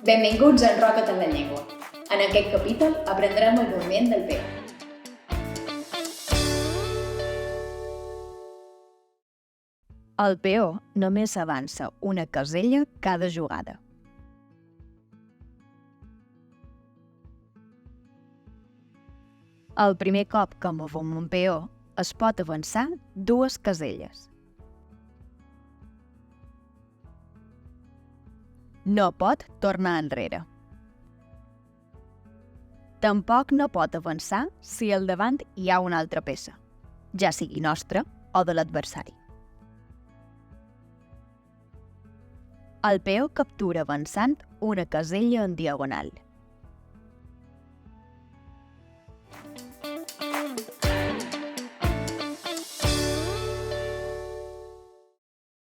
Benvinguts a Enroca't en la llengua. En aquest capítol aprendrem el moviment del peu. El peó només avança una casella cada jugada. El primer cop que movem un peó es pot avançar 2 caselles. No pot tornar enrere. Tampoc no pot avançar si al davant hi ha una altra peça, ja sigui nostra o de l'adversari. El peó captura avançant una casella en diagonal.